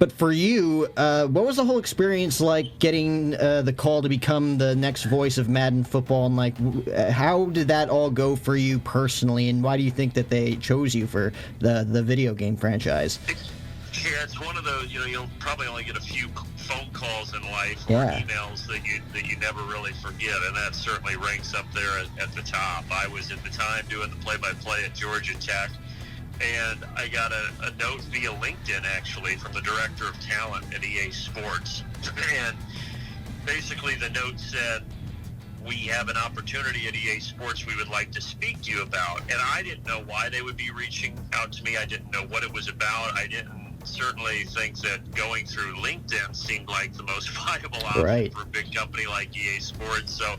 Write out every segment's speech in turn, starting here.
But for you, what was the whole experience like getting the call to become the next voice of Madden football? And like, how did that all go for you personally? And why do you think that they chose you for the video game franchise? Yeah, it's one of those, you'll probably only get a few phone calls in life or Yeah. emails that you never really forget, and that certainly ranks up there at the top. I was at the time doing the play-by-play at Georgia Tech, and I got a note via LinkedIn, actually, from the director of talent at EA Sports. And basically the note said, "We have an opportunity at EA Sports we would like to speak to you about." And I didn't know why they would be reaching out to me. I didn't know what it was about. I didn't certainly think that going through LinkedIn seemed like the most viable option Right. for a big company like EA Sports. So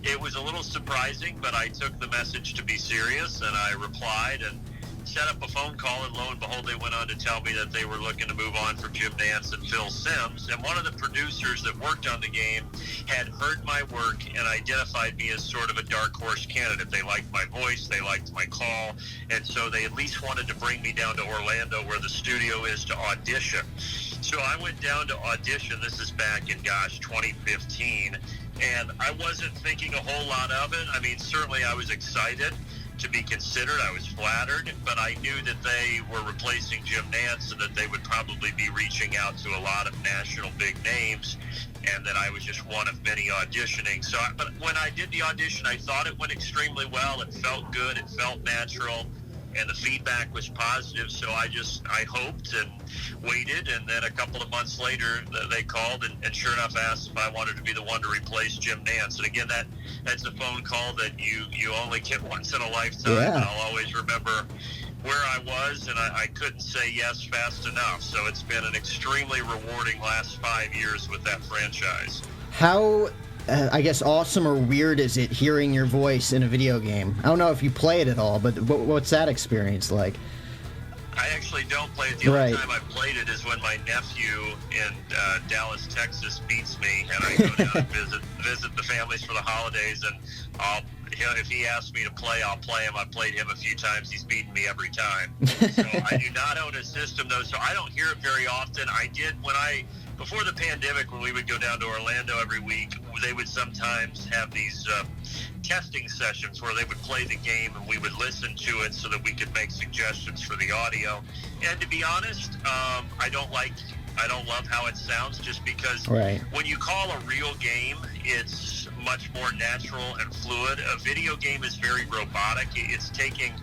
it was a little surprising, but I took the message to be serious, and I replied and set up a phone call, and lo and behold, they went on to tell me that they were looking to move on from Jim Nantz and Phil Simms. And one of the producers that worked on the game had heard my work and identified me as sort of a dark horse candidate. They liked my voice, they liked my call, and so they at least wanted to bring me down to Orlando, where the studio is, to audition. So I went down to audition. This is back in, 2015, and I wasn't thinking a whole lot of it. I mean, certainly I was excited to be considered. I was flattered, but I knew that they were replacing Jim Nantz and that they would probably be reaching out to a lot of national big names, and that I was just one of many auditioning. So, but when I did the audition, I thought it went extremely well. It felt good. It felt natural. And the feedback was positive, so I hoped and waited, and then a couple of months later, they called and sure enough asked if I wanted to be the one to replace Jim Nantz. And again, that's a phone call that you only get once in a lifetime. Yeah. And I'll always remember where I was, and I couldn't say yes fast enough. So it's been an extremely rewarding last 5 years with that franchise. How, I guess, awesome or weird is it hearing your voice in a video game? I don't know if you play it at all, but what's that experience like? I actually don't play it. The Right. only time I've played it is when my nephew in Dallas, Texas beats me, and I go down and visit the families for the holidays, and if he asks me to play, I'll play him. I've played him a few times. He's beaten me every time. So I do not own a system, though, so I don't hear it very often. I did before the pandemic, when we would go down to Orlando every week, they would sometimes have these testing sessions where they would play the game and we would listen to it so that we could make suggestions for the audio. And to be honest, I don't love how it sounds, just because Right. when you call a real game, it's much more natural and fluid. A video game is very robotic. It's taking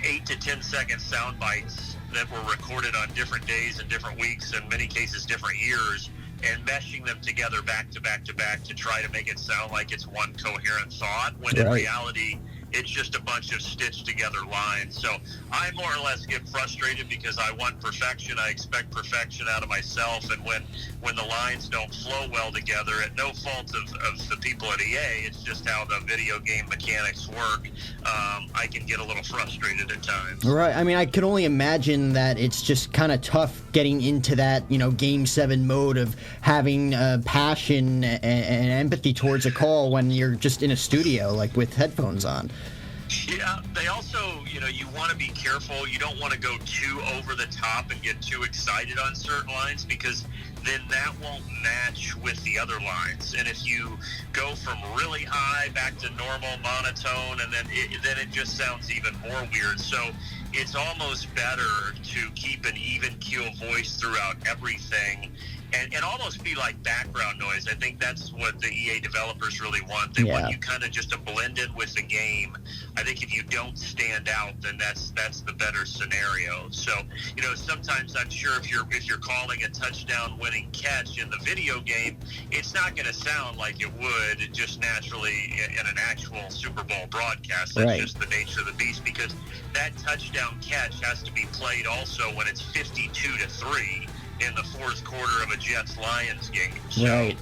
8 to 10 second sound bites that were recorded on different days and different weeks, in many cases different years, and meshing them together back to back to back to try to make it sound like it's one coherent thought, when in Right. reality it's just a bunch of stitched together lines. So I more or less get frustrated because I want perfection. I expect perfection out of myself, and when the lines don't flow well together, at no fault of the people at EA, it's just how the video game mechanics work. I can get a little frustrated at times. Right. I mean, I could only imagine that it's just kind of tough getting into that, Game 7 mode of having passion and empathy towards a call when you're just in a studio, like with headphones on. Yeah, they also, you want to be careful. You don't want to go too over the top and get too excited on certain lines, because then that won't match with the other lines. And if you go from really high back to normal monotone, and then it just sounds even more weird. So it's almost better to keep an even keel voice throughout everything, and almost be like background noise. I think that's what the EA developers really want. They want you kind of just to blend in with the game. I think if you don't stand out, then that's the better scenario. So, sometimes I'm sure if you're calling a touchdown winning catch in the video game, it's not going to sound like it would just naturally in an actual Super Bowl broadcast. That's just the nature of the beast, because that touchdown catch has to be played also when it's 52-3 in the fourth quarter of a Jets-Lions game. So